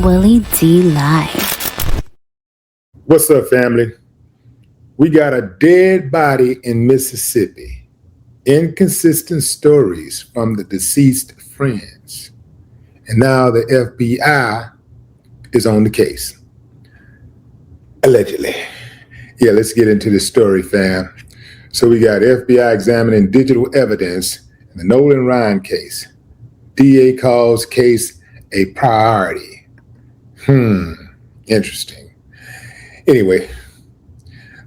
Willie D Live. What's up, family? We got a dead body in Mississippi. Inconsistent stories from the deceased friends. And now the FBI is on the case. Allegedly. Yeah, let's get into this story, fam. So we got FBI examining digital evidence in the Nolan Ryan case. DA calls case a priority. Interesting. Anyway,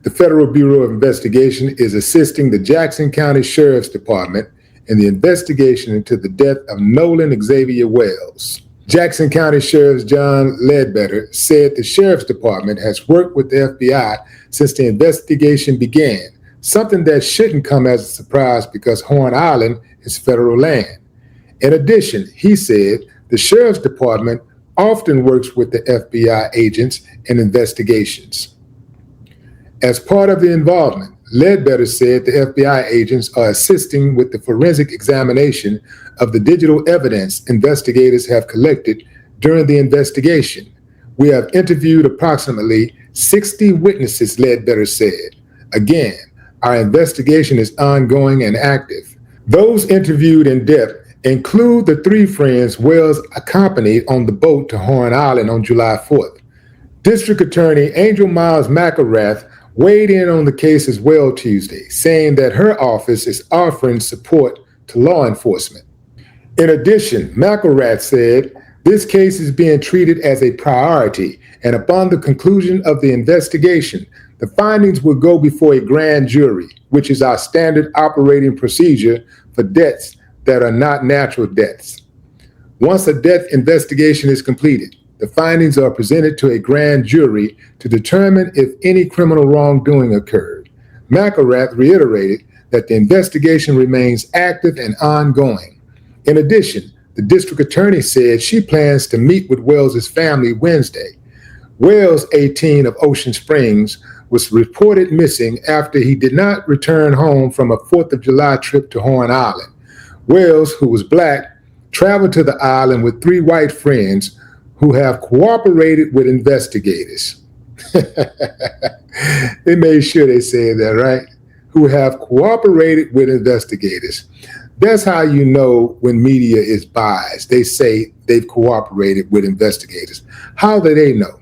the Federal Bureau of Investigation is assisting the Jackson County Sheriff's Department in the investigation into the death of Nolan Xavier Wells. Jackson County Sheriff John Ledbetter said the Sheriff's Department has worked with the FBI since the investigation began, something that shouldn't come as a surprise because Horn Island is federal land. In addition, he said the Sheriff's Department often works with the FBI agents in investigations. As part of the involvement, Ledbetter said the FBI agents are assisting with the forensic examination of the digital evidence investigators have collected during the investigation. We have interviewed approximately 60 witnesses, Ledbetter said. Again, our investigation is ongoing and active. Those interviewed in depth include the three friends Wells accompanied on the boat to Horn Island on July 4th. District Attorney Angel Miles McElrath weighed in on the case as well Tuesday, saying that her office is offering support to law enforcement. In addition, McElrath said this case is being treated as a priority, and upon the conclusion of the investigation, the findings will go before a grand jury, which is our standard operating procedure for deaths that are not natural deaths. Once a death investigation is completed, the findings are presented to a grand jury to determine if any criminal wrongdoing occurred. McElrath reiterated that the investigation remains active and ongoing. In addition, the district attorney said she plans to meet with Wells' family Wednesday. Wells, 18, of Ocean Springs, was reported missing after he did not return home from a 4th of July trip to Horn Island. Wells, who was black, traveled to the island with three white friends who have cooperated with investigators. They made sure they said that, right? Who have cooperated with investigators. That's how you know when media is biased. They say they've cooperated with investigators. How do they know?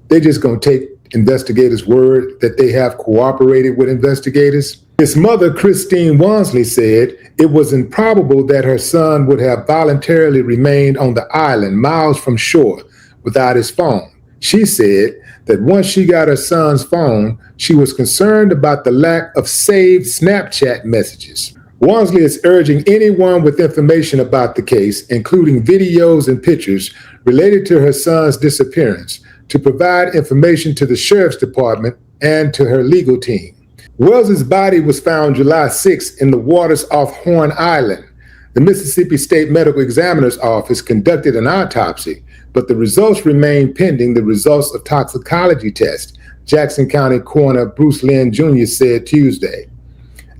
They just gonna take investigators' word that they have cooperated with investigators? His mother, Christine Wansley, said it was improbable that her son would have voluntarily remained on the island miles from shore without his phone. She said that once she got her son's phone, she was concerned about the lack of saved Snapchat messages. Wansley is urging anyone with information about the case, including videos and pictures related to her son's disappearance, to provide information to the Sheriff's Department and to her legal team. Wells's body was found July 6 in the waters off Horn Island. The Mississippi State Medical Examiner's Office conducted an autopsy, but the results remain pending the results of toxicology tests, Jackson County Coroner Bruce Lynn Jr. said Tuesday.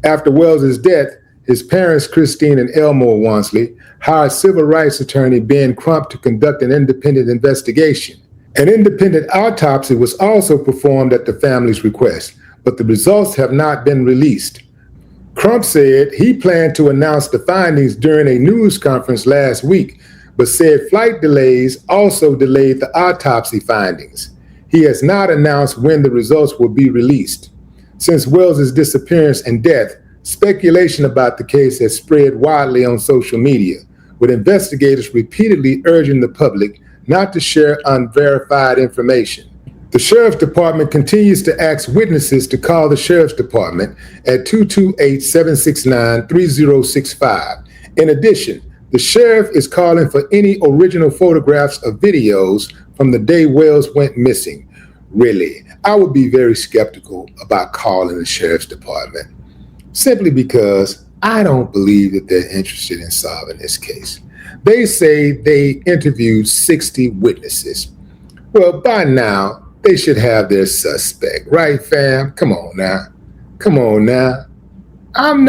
After Wells's death, his parents, Christine and Elmore Wansley, hired civil rights attorney Ben Crump to conduct an independent investigation. An independent autopsy was also performed at the family's request, but the results have not been released. Crump said he planned to announce the findings during a news conference last week, but said flight delays also delayed the autopsy findings. He has not announced when the results will be released. Since Wells's disappearance and death, speculation about the case has spread widely on social media, with investigators repeatedly urging the public not to share unverified information. The Sheriff's Department continues to ask witnesses to call the Sheriff's Department at 228-769-3065. In addition, the Sheriff is calling for any original photographs or videos from the day Wells went missing. Really, I would be very skeptical about calling the Sheriff's Department, simply because I don't believe that they're interested in solving this case. They say they interviewed 60 witnesses. Well, by now, they should have their suspect, right, fam? Come on now. I'm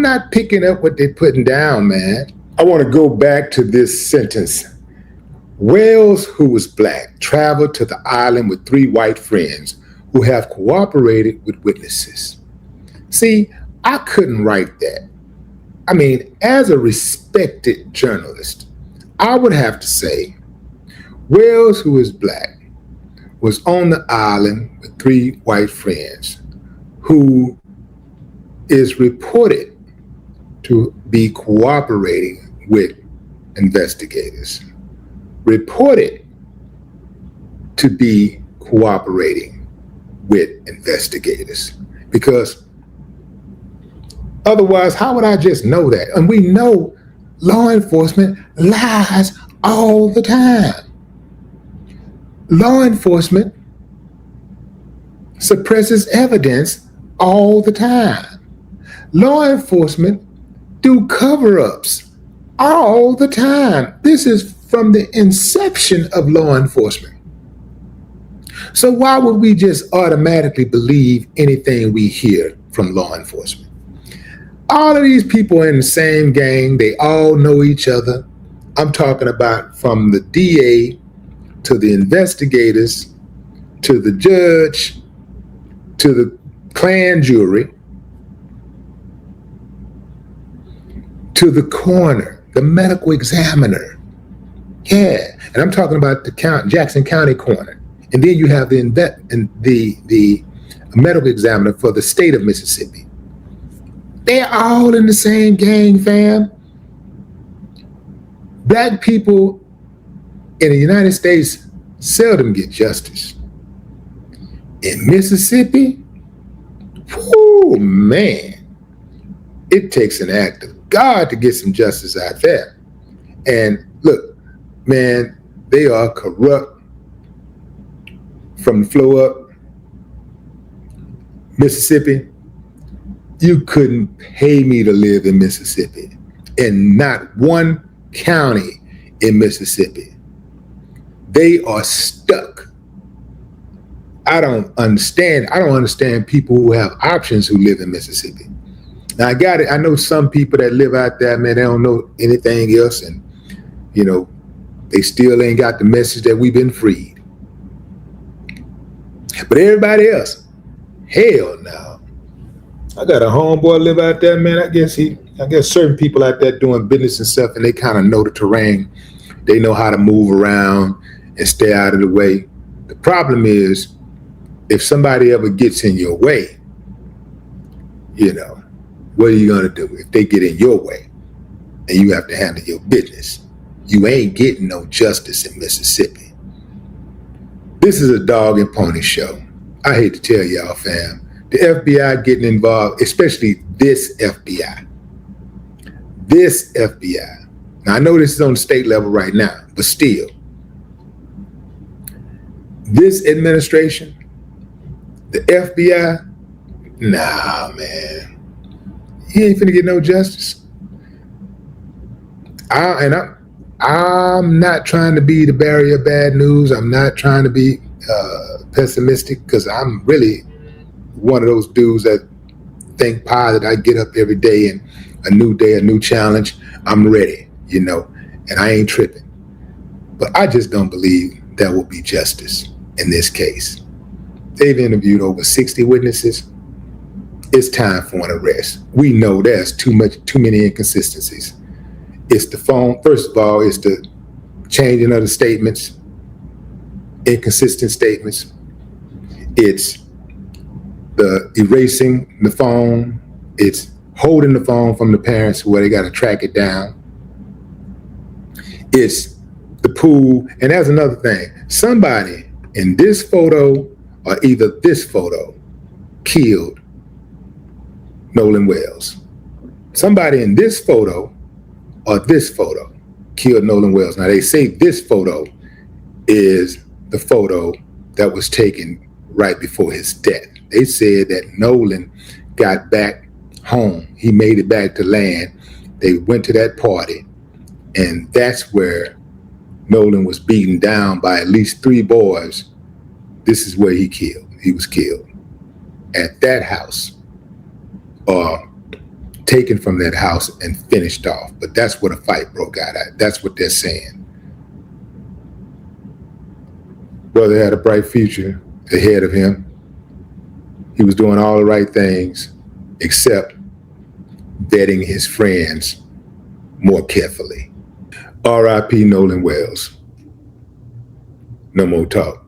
not picking up what they're putting down, man. I want to go back to this sentence. Wells, who was black, traveled to the island with 3 white friends who have cooperated with witnesses. See, I couldn't write that. I mean, as a respected journalist, I would have to say Wells, who is black, was on the island with 3 white friends who is reported to be cooperating with investigators. Reported to be cooperating with investigators. Because otherwise, how would I just know that? And we know law enforcement lies all the time. Law enforcement suppresses evidence all the time. Law enforcement do cover-ups all the time. This is from the inception of law enforcement. So why would we just automatically believe anything we hear from law enforcement? All of these people are in the same gang. They all know each other. I'm talking about from the DA to the investigators, to the judge, to the Klan jury, to the coroner, the medical examiner. Yeah, and I'm talking about the Jackson County coroner. And then you have the medical examiner for the state of Mississippi. They're all in the same gang, fam. Black people in the United States seldom get justice. In Mississippi, whoo, man, it takes an act of God to get some justice out there. And look, man, they are corrupt from the floor up. Mississippi, you couldn't pay me to live in Mississippi, and not one county in Mississippi. They are stuck. I don't understand people who have options who live in Mississippi. Now I got it. I know some people that live out there, man, they don't know anything else, and you know, they still ain't got the message that we've been freed. But everybody else, hell no. I got a homeboy live out there, man. I guess certain people out there doing business and stuff, and they kind of know the terrain. They know how to move around and stay out of the way. The problem is, if somebody ever gets in your way, you know, what are you gonna do if they get in your way and you have to handle your business? You ain't getting no justice in Mississippi. This is a dog and pony show. I hate to tell y'all, fam. The FBI getting involved, especially this FBI. This FBI. Now, I know this is on the state level right now, but still. This administration, the FBI, nah, man. He ain't finna get no justice. I'm not trying to be the bearer of bad news. I'm not trying to be pessimistic, because I'm really one of those dudes that think positive. I get up every day and a new day, a new challenge. I'm ready, you know, and I ain't tripping. But I just don't believe there will be justice in this case. They've interviewed over 60 witnesses. It's time for an arrest. We know there's too many inconsistencies. It's the phone. First of all, it's the changing of the statements, inconsistent statements. It's the erasing the phone. It's holding the phone from the parents where they got to track it down. It's the pool. And that's another thing. Somebody in this photo or either this photo killed Nolan Wells. Somebody in this photo or this photo killed Nolan Wells. Now, they say this photo is the photo that was taken right before his death. They said that Nolan got back home. He made it back to land. They went to that party, and that's where Nolan was beaten down by at least 3 boys. This is where he was killed. At that house, or taken from that house and finished off. But that's where the fight broke out at. That's what they're saying. Brother had a bright future ahead of him. He was doing all the right things, except vetting his friends more carefully. R.I.P. Nolan Wells. No more talk.